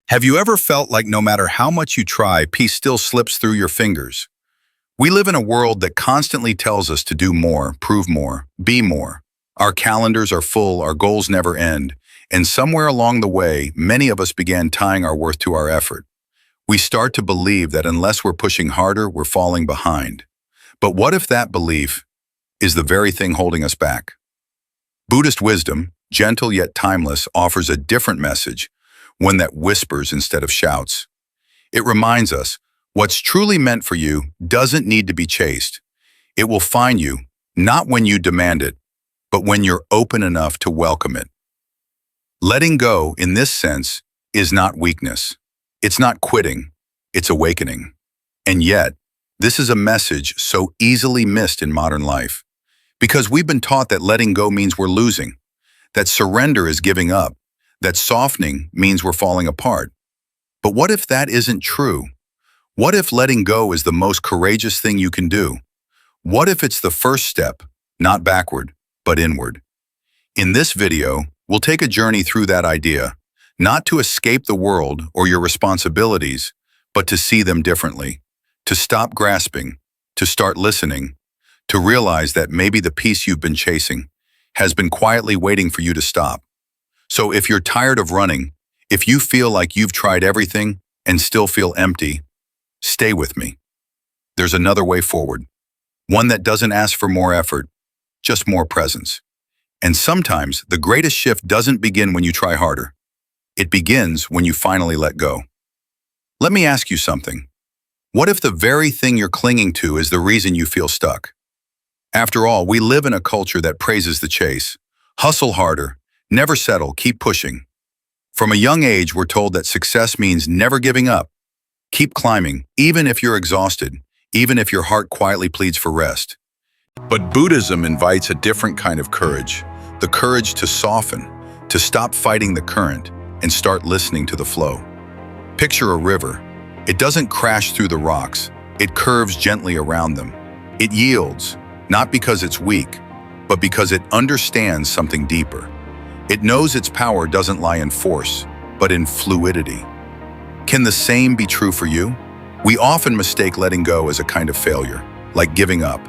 Have you ever felt like no matter how much you try, peace still slips through your fingers? We live in a world that constantly tells us to do more, prove more, be more. Our calendars are full, our goals never end, and somewhere along the way, many of us began tying our worth to our effort. We start to believe that unless we're pushing harder, we're falling behind. But what if that belief is the very thing holding us back? Buddhist wisdom, gentle yet timeless, offers a different message, one that whispers instead of shouts. It reminds us, what's truly meant for you doesn't need to be chased. It will find you, not when you demand it, but when you're open enough to welcome it. Letting go, in this sense, is not weakness. It's not quitting, it's awakening. And yet, this is a message so easily missed in modern life. Because we've been taught that letting go means we're losing, that surrender is giving up, that softening means we're falling apart. But what if that isn't true? What if letting go is the most courageous thing you can do? What if it's the first step, not backward, but inward? In this video, we'll take a journey through that idea, not to escape the world or your responsibilities, but to see them differently, to stop grasping, to start listening, to realize that maybe the peace you've been chasing has been quietly waiting for you to stop. So if you're tired of running, if you feel like you've tried everything and still feel empty, stay with me. There's another way forward, one that doesn't ask for more effort, just more presence. And sometimes the greatest shift doesn't begin when you try harder. It begins when you finally let go. Let me ask you something. What if the very thing you're clinging to is the reason you feel stuck? After all, we live in a culture that praises the chase. Hustle harder, never settle, keep pushing. From a young age, we're told that success means never giving up. Keep climbing, even if you're exhausted, even if your heart quietly pleads for rest. But Buddhism invites a different kind of courage, the courage to soften, to stop fighting the current, and start listening to the flow. Picture a river. It doesn't crash through the rocks, it curves gently around them. It yields, not because it's weak, but because it understands something deeper. It knows its power doesn't lie in force, but in fluidity. Can the same be true for you? We often mistake letting go as a kind of failure, like giving up.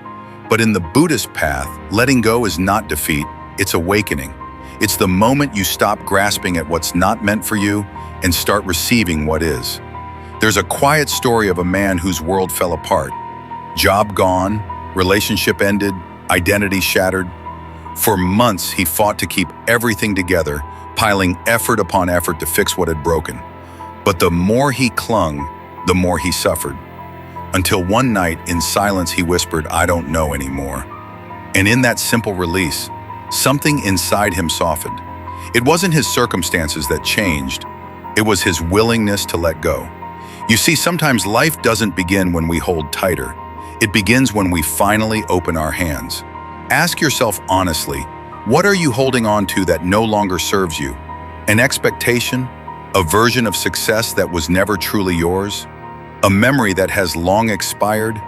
But in the Buddhist path, letting go is not defeat, it's awakening. It's the moment you stop grasping at what's not meant for you and start receiving what is. There's a quiet story of a man whose world fell apart. Job gone, relationship ended, identity shattered. For months, he fought to keep everything together, piling effort upon effort to fix what had broken. But the more he clung, the more he suffered. Until one night, in silence, he whispered, "I don't know anymore." And in that simple release, something inside him softened. It wasn't his circumstances that changed. It was his willingness to let go. You see, sometimes life doesn't begin when we hold tighter. It begins when we finally open our hands. Ask yourself honestly, what are you holding on to that no longer serves you? An expectation? A version of success that was never truly yours? A memory that has long expired?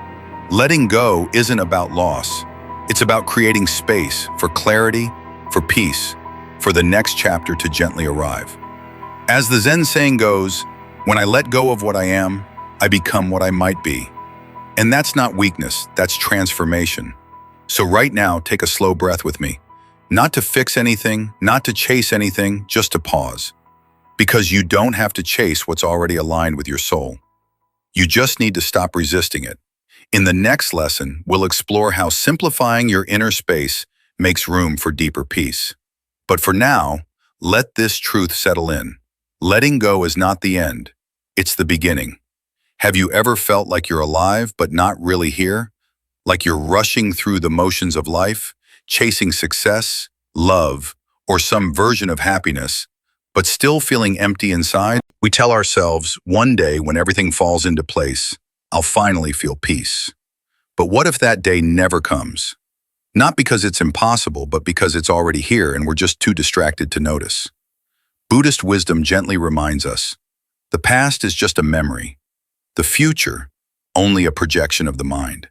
Letting go isn't about loss. It's about creating space for clarity, for peace, for the next chapter to gently arrive. As the Zen saying goes, when I let go of what I am, I become what I might be. And that's not weakness, that's transformation. So right now, take a slow breath with me. Not to fix anything, not to chase anything, just to pause. Because you don't have to chase what's already aligned with your soul. You just need to stop resisting it. In the next lesson, we'll explore how simplifying your inner space makes room for deeper peace. But for now, let this truth settle in. Letting go is not the end, it's the beginning. Have you ever felt like you're alive but not really here? Like you're rushing through the motions of life, chasing success, love, or some version of happiness, but still feeling empty inside? We tell ourselves, one day when everything falls into place, I'll finally feel peace. But what if that day never comes? Not because it's impossible, but because it's already here and we're just too distracted to notice. Buddhist wisdom gently reminds us, the past is just a memory, the future only a projection of the mind.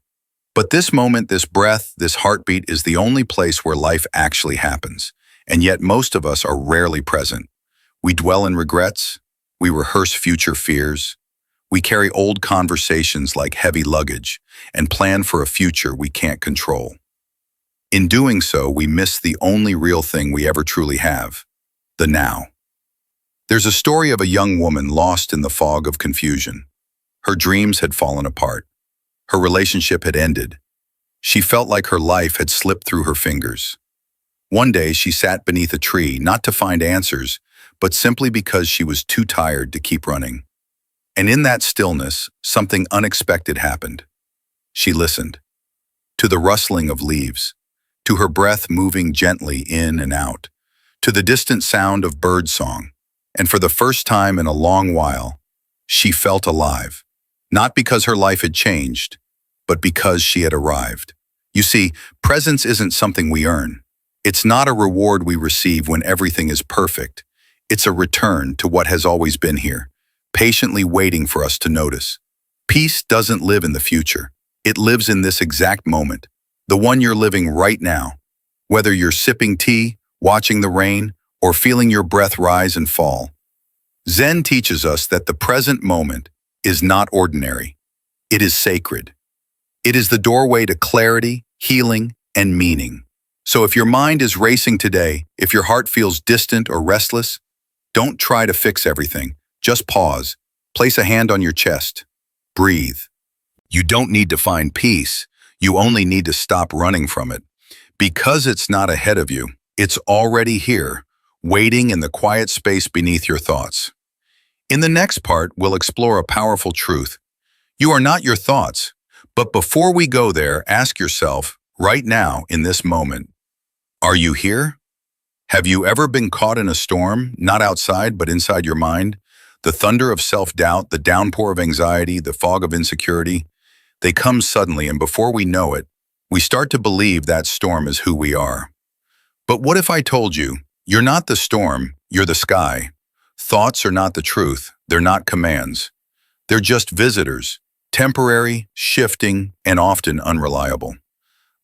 But this moment, this breath, this heartbeat is the only place where life actually happens, and yet most of us are rarely present. We dwell in regrets, We rehearse future fears. We carry old conversations like heavy luggage and plan for a future we can't control. In doing so, we miss the only real thing we ever truly have, the now. There's a story of a young woman lost in the fog of confusion. Her dreams had fallen apart. Her relationship had ended. She felt like her life had slipped through her fingers. One day, she sat beneath a tree, not to find answers, but simply because she was too tired to keep running. And in that stillness, something unexpected happened. She listened. To the rustling of leaves, to her breath moving gently in and out, to the distant sound of birdsong. And for the first time in a long while, she felt alive. Not because her life had changed, but because she had arrived. You see, presence isn't something we earn. It's not a reward we receive when everything is perfect. It's a return to what has always been here, patiently waiting for us to notice. Peace doesn't live in the future. It lives in this exact moment, the one you're living right now. Whether you're sipping tea, watching the rain, or feeling your breath rise and fall. Zen teaches us that the present moment is not ordinary. It is sacred. It is the doorway to clarity, healing, and meaning. So if your mind is racing today, if your heart feels distant or restless, don't try to fix everything. Just pause. Place a hand on your chest. Breathe. You don't need to find peace. You only need to stop running from it. Because it's not ahead of you, it's already here, waiting in the quiet space beneath your thoughts. In the next part, we'll explore a powerful truth. You are not your thoughts. But before we go there, ask yourself, right now, in this moment, are you here? Have you ever been caught in a storm, not outside, but inside your mind? The thunder of self-doubt, the downpour of anxiety, the fog of insecurity, they come suddenly, and before we know it, we start to believe that storm is who we are. But what if I told you, you're not the storm, you're the sky? Thoughts are not the truth, they're not commands. They're just visitors, temporary, shifting, and often unreliable.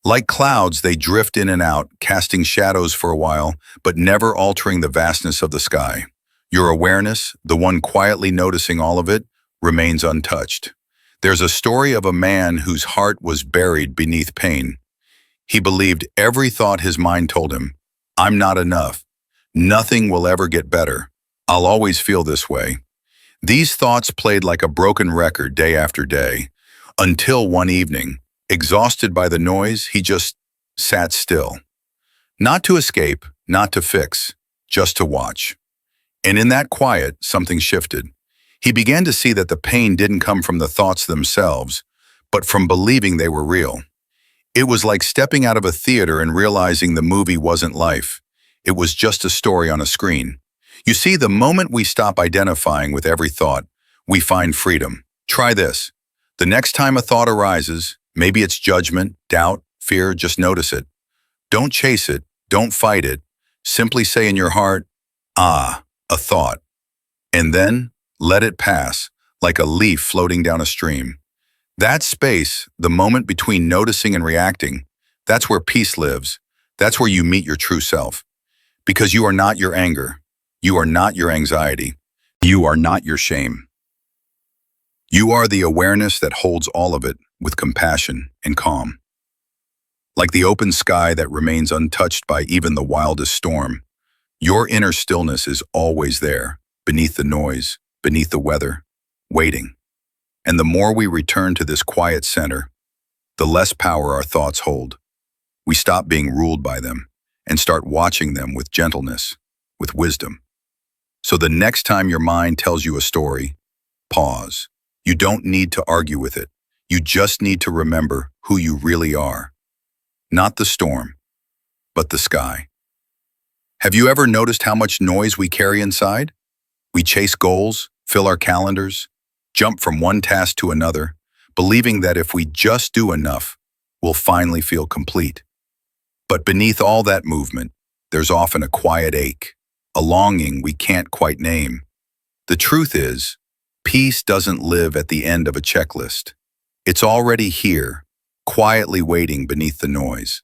Like clouds, they drift in and out, casting shadows for a while, but never altering the vastness of the sky. Your awareness, the one quietly noticing all of it, remains untouched. There's a story of a man whose heart was buried beneath pain. He believed every thought his mind told him, I'm not enough. Nothing will ever get better. I'll always feel this way. These thoughts played like a broken record day after day, until one evening, exhausted by the noise, he just sat still. Not to escape, not to fix, just to watch. And in that quiet, something shifted. He began to see that the pain didn't come from the thoughts themselves, but from believing they were real. It was like stepping out of a theater and realizing the movie wasn't life. It was just a story on a screen. You see, the moment we stop identifying with every thought, we find freedom. Try this. The next time a thought arises, maybe it's judgment, doubt, fear, just notice it. Don't chase it, don't fight it. Simply say in your heart, ah, a thought. And then let it pass, like a leaf floating down a stream. That space, the moment between noticing and reacting, that's where peace lives. That's where you meet your true self. Because you are not your anger. You are not your anxiety. You are not your shame. You are the awareness that holds all of it with compassion and calm. Like the open sky that remains untouched by even the wildest storm, your inner stillness is always there, beneath the noise, beneath the weather, waiting. And the more we return to this quiet center, the less power our thoughts hold. We stop being ruled by them and start watching them with gentleness, with wisdom. So the next time your mind tells you a story, pause. You don't need to argue with it. You just need to remember who you really are. Not the storm, but the sky. Have you ever noticed how much noise we carry inside? We chase goals, fill our calendars, jump from one task to another, believing that if we just do enough, we'll finally feel complete. But beneath all that movement, there's often a quiet ache, a longing we can't quite name. The truth is, peace doesn't live at the end of a checklist. It's already here, quietly waiting beneath the noise.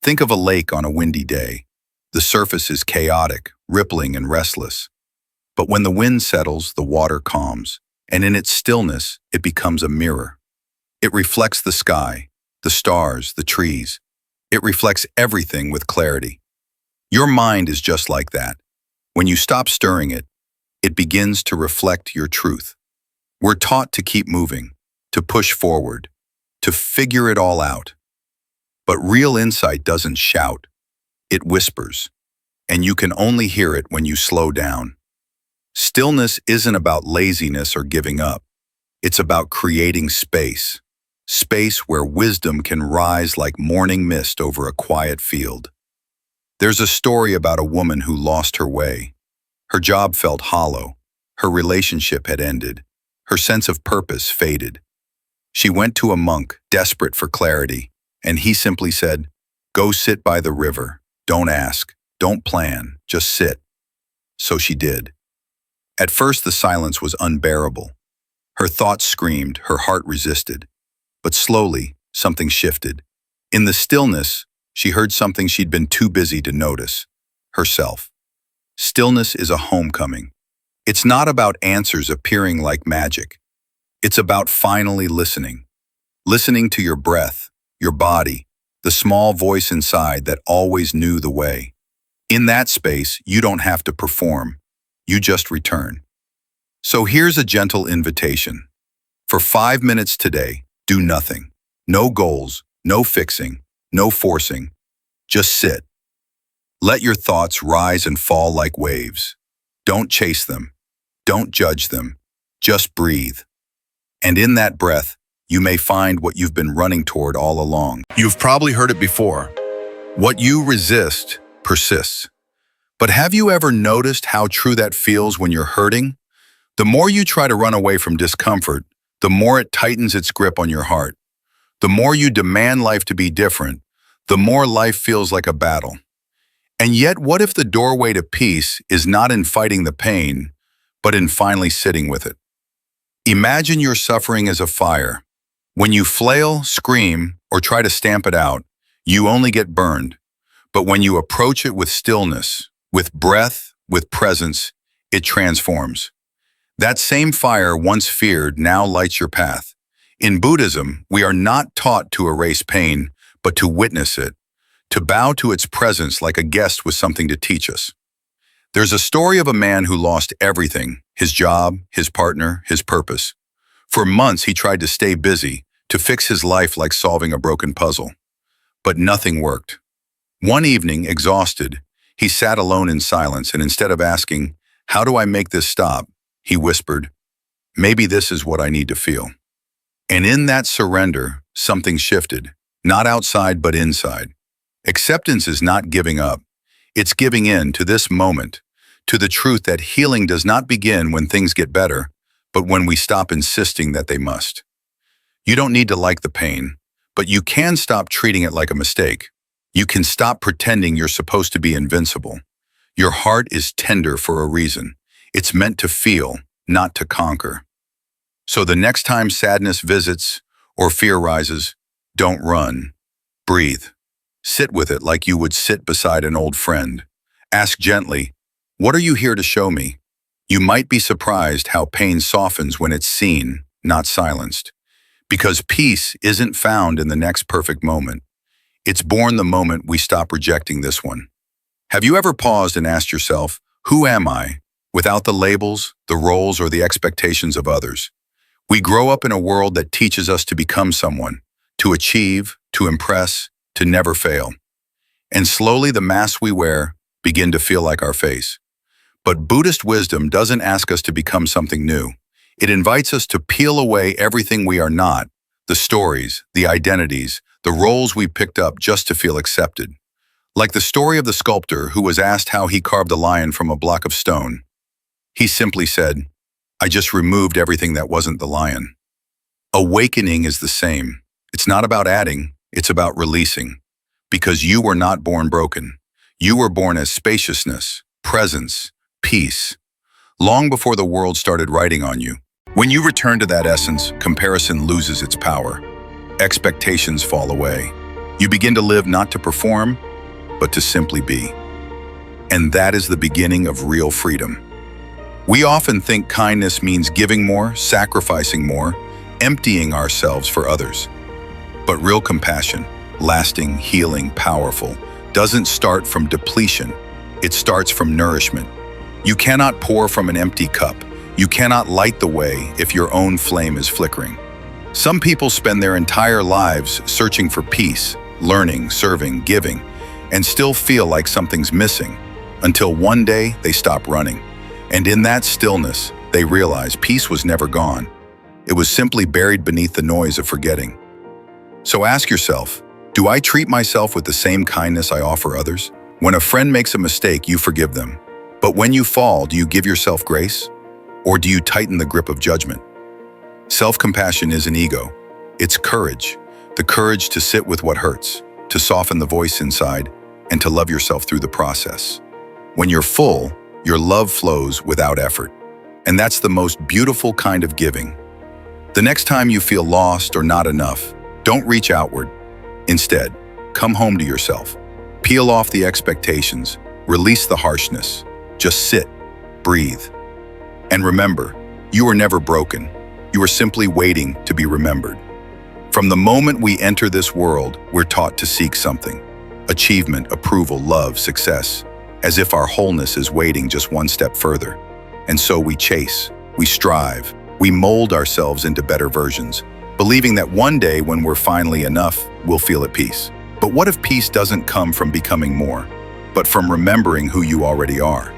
Think of a lake on a windy day. The surface is chaotic, rippling, and restless. But when the wind settles, the water calms, and in its stillness, it becomes a mirror. It reflects the sky, the stars, the trees. It reflects everything with clarity. Your mind is just like that. When you stop stirring it, it begins to reflect your truth. We're taught to keep moving, to push forward, to figure it all out. But real insight doesn't shout. It whispers, and you can only hear it when you slow down. Stillness isn't about laziness or giving up. It's about creating space. Space where wisdom can rise like morning mist over a quiet field. There's a story about a woman who lost her way. Her job felt hollow. Her relationship had ended. Her sense of purpose faded. She went to a monk, desperate for clarity, and he simply said, "Go sit by the river. Don't ask. Don't plan. Just sit." So she did. At first, the silence was unbearable. Her thoughts screamed, her heart resisted. But slowly, something shifted. In the stillness, she heard something she'd been too busy to notice: herself. Stillness is a homecoming. It's not about answers appearing like magic. It's about finally listening. Listening to your breath, your body, the small voice inside that always knew the way. In that space, you don't have to perform. You just return. So here's a gentle invitation. For 5 minutes today, do nothing. No goals, no fixing, no forcing. Just sit. Let your thoughts rise and fall like waves. Don't chase them. Don't judge them. Just breathe. And in that breath, you may find what you've been running toward all along. You've probably heard it before. What you resist persists. But have you ever noticed how true that feels when you're hurting? The more you try to run away from discomfort, the more it tightens its grip on your heart. The more you demand life to be different, the more life feels like a battle. And yet, what if the doorway to peace is not in fighting the pain, but in finally sitting with it? Imagine your suffering as a fire. When you flail, scream, or try to stamp it out, you only get burned. But when you approach it with stillness, with breath, with presence, it transforms. That same fire once feared now lights your path. In Buddhism, we are not taught to erase pain, but to witness it, to bow to its presence like a guest with something to teach us. There's a story of a man who lost everything: his job, his partner, his purpose. For months, he tried to stay busy, to fix his life like solving a broken puzzle. But nothing worked. One evening, exhausted, he sat alone in silence, and instead of asking, "How do I make this stop?" he whispered, "Maybe this is what I need to feel." And in that surrender, something shifted, not outside but inside. Acceptance is not giving up. It's giving in to this moment, to the truth that healing does not begin when things get better, but when we stop insisting that they must. You don't need to like the pain, but you can stop treating it like a mistake. You can stop pretending you're supposed to be invincible. Your heart is tender for a reason. It's meant to feel, not to conquer. So the next time sadness visits or fear rises, don't run. Breathe. Sit with it like you would sit beside an old friend. Ask gently, "What are you here to show me?" You might be surprised how pain softens when it's seen, not silenced. Because peace isn't found in the next perfect moment. It's born the moment we stop rejecting this one. Have you ever paused and asked yourself, who am I? Without the labels, the roles, or the expectations of others. We grow up in a world that teaches us to become someone, to achieve, to impress, to never fail. And slowly the masks we wear begin to feel like our face. But Buddhist wisdom doesn't ask us to become something new. It invites us to peel away everything we are not, the stories, the identities, the roles we picked up just to feel accepted. Like the story of the sculptor who was asked how he carved a lion from a block of stone. He simply said, "I just removed everything that wasn't the lion." Awakening is the same. It's not about adding, it's about releasing. Because you were not born broken. You were born as spaciousness, presence, peace. Long before the world started writing on you. When you return to that essence, comparison loses its power. Expectations fall away. You begin to live not to perform, but to simply be. And that is the beginning of real freedom. We often think kindness means giving more, sacrificing more, emptying ourselves for others. But real compassion, lasting, healing, powerful, doesn't start from depletion. It starts from nourishment. You cannot pour from an empty cup. You cannot light the way if your own flame is flickering. Some people spend their entire lives searching for peace, learning, serving, giving, and still feel like something's missing, until one day they stop running. And in that stillness, they realize peace was never gone. It was simply buried beneath the noise of forgetting. So ask yourself, do I treat myself with the same kindness I offer others? When a friend makes a mistake, you forgive them. But when you fall, do you give yourself grace? Or do you tighten the grip of judgment? Self-compassion isn't ego. It's courage. The courage to sit with what hurts, to soften the voice inside, and to love yourself through the process. When you're full, your love flows without effort. And that's the most beautiful kind of giving. The next time you feel lost or not enough, don't reach outward. Instead, come home to yourself. Peel off the expectations. Release the harshness. Just sit, breathe. And remember, you are never broken. You are simply waiting to be remembered. From the moment we enter this world, we're taught to seek something. Achievement, approval, love, success. As if our wholeness is waiting just one step further. And so we chase, we strive, we mold ourselves into better versions, believing that one day when we're finally enough, we'll feel at peace. But what if peace doesn't come from becoming more, but from remembering who you already are?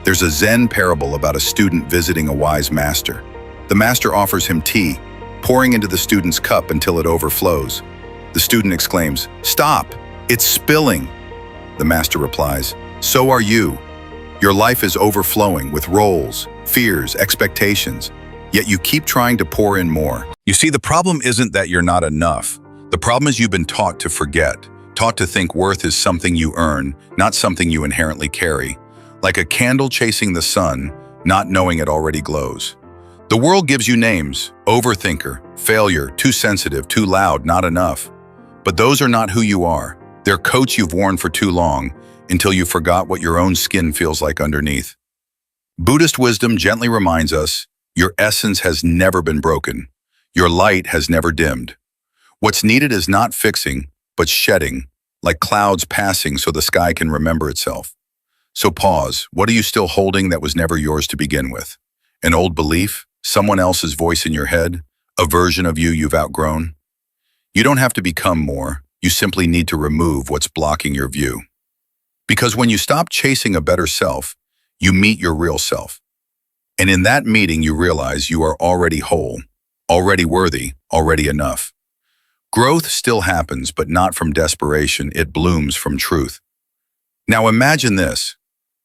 There's a Zen parable about a student visiting a wise master. The master offers him tea, pouring into the student's cup until it overflows. The student exclaims, "Stop! It's spilling!" The master replies, "So are you. Your life is overflowing with roles, fears, expectations, yet you keep trying to pour in more." You see, the problem isn't that you're not enough. The problem is you've been taught to forget, taught to think worth is something you earn, not something you inherently carry. Like a candle chasing the sun, not knowing it already glows. The world gives you names: overthinker, failure, too sensitive, too loud, not enough. But those are not who you are. They're coats you've worn for too long, until you forgot what your own skin feels like underneath. Buddhist wisdom gently reminds us, your essence has never been broken. Your light has never dimmed. What's needed is not fixing, but shedding, like clouds passing so the sky can remember itself. So pause. What are you still holding that was never yours to begin with? An old belief? Someone else's voice in your head? A version of you you've outgrown? You don't have to become more. You simply need to remove what's blocking your view. Because when you stop chasing a better self, you meet your real self. And in that meeting, you realize you are already whole, already worthy, already enough. Growth still happens, but not from desperation. It blooms from truth. Now imagine this.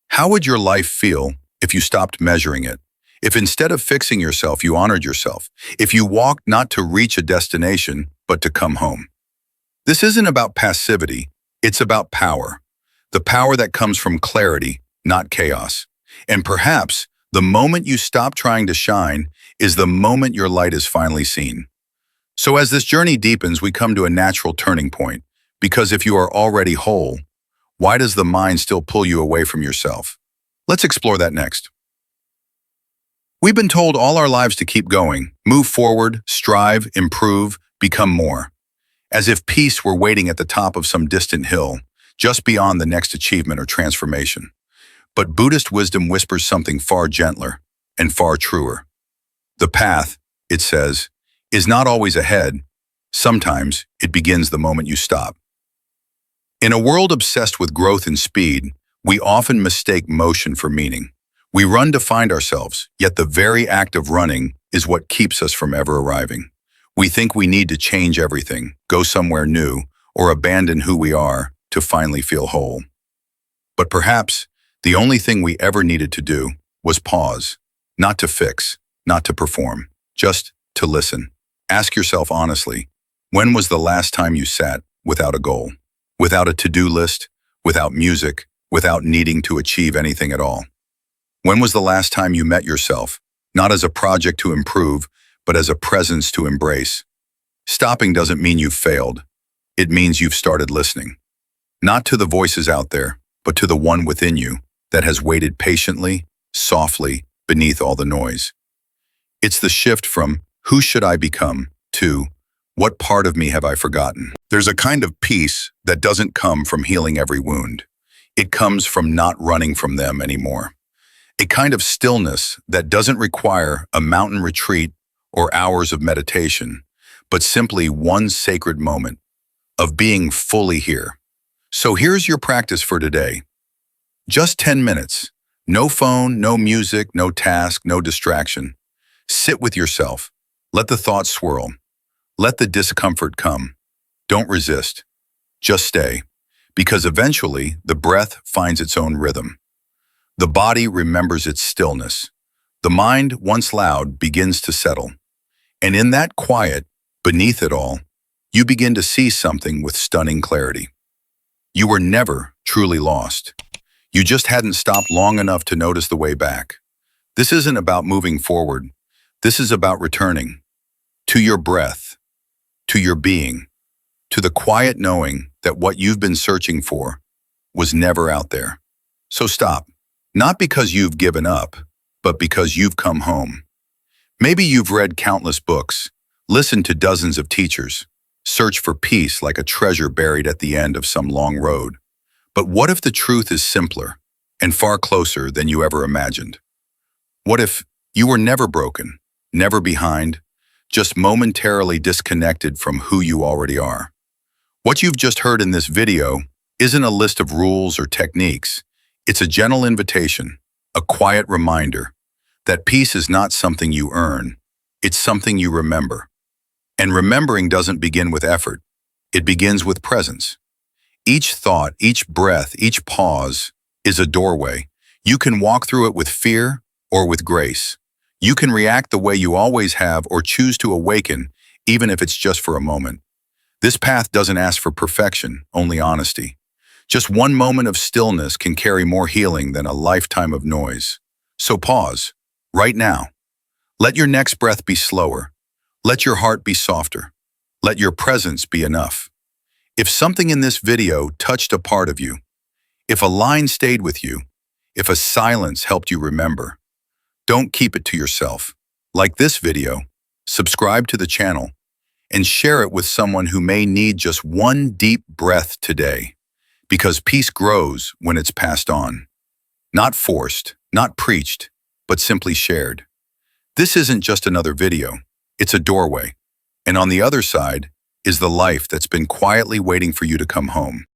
How would your life feel if you stopped measuring it? If instead of fixing yourself, you honored yourself? If you walked not to reach a destination, but to come home? This isn't about passivity. It's about power. The power that comes from clarity, not chaos. And perhaps the moment you stop trying to shine is the moment your light is finally seen. So as this journey deepens, we come to a natural turning point. Because if you are already whole, why does the mind still pull you away from yourself? Let's explore that next. We've been told all our lives to keep going, move forward, strive, improve, become more. As if peace were waiting at the top of some distant hill, just beyond the next achievement or transformation. But Buddhist wisdom whispers something far gentler and far truer. The path, it says, is not always ahead. Sometimes it begins the moment you stop. In a world obsessed with growth and speed, we often mistake motion for meaning. We run to find ourselves, yet the very act of running is what keeps us from ever arriving. We think we need to change everything, go somewhere new, or abandon who we are to finally feel whole. But perhaps the only thing we ever needed to do was pause, not to fix, not to perform, just to listen. Ask yourself honestly, when was the last time you sat without a goal, without a to-do list, without music, without needing to achieve anything at all? When was the last time you met yourself, not as a project to improve, but as a presence to embrace? Stopping doesn't mean you've failed. It means you've started listening. Not to the voices out there, but to the one within you that has waited patiently, softly, beneath all the noise. It's the shift from who should I become to what part of me have I forgotten. There's a kind of peace that doesn't come from healing every wound. It comes from not running from them anymore. A kind of stillness that doesn't require a mountain retreat or hours of meditation, but simply one sacred moment of being fully here. So here's your practice for today. Just 10 minutes. No phone, no music, no task, no distraction. Sit with yourself. Let the thoughts swirl. Let the discomfort come. Don't resist. Just stay. Because eventually, the breath finds its own rhythm. The body remembers its stillness. The mind, once loud, begins to settle. And in that quiet, beneath it all, you begin to see something with stunning clarity. You were never truly lost. You just hadn't stopped long enough to notice the way back. This isn't about moving forward. This is about returning to your breath, to your being, to the quiet knowing that what you've been searching for was never out there. So stop, not because you've given up, but because you've come home. Maybe you've read countless books, listened to dozens of teachers, searched for peace like a treasure buried at the end of some long road. But what if the truth is simpler and far closer than you ever imagined? What if you were never broken, never behind, just momentarily disconnected from who you already are? What you've just heard in this video isn't a list of rules or techniques. It's a gentle invitation, a quiet reminder that peace is not something you earn, it's something you remember. And remembering doesn't begin with effort. It begins with presence. Each thought, each breath, each pause is a doorway. You can walk through it with fear or with grace. You can react the way you always have or choose to awaken, even if it's just for a moment. This path doesn't ask for perfection, only honesty. Just one moment of stillness can carry more healing than a lifetime of noise. So pause, right now. Let your next breath be slower. Let your heart be softer. Let your presence be enough. If something in this video touched a part of you, if a line stayed with you, if a silence helped you remember, don't keep it to yourself. Like this video, subscribe to the channel, and share it with someone who may need just one deep breath today. Because peace grows when it's passed on. Not forced, not preached, but simply shared. This isn't just another video, it's a doorway. And on the other side is the life that's been quietly waiting for you to come home.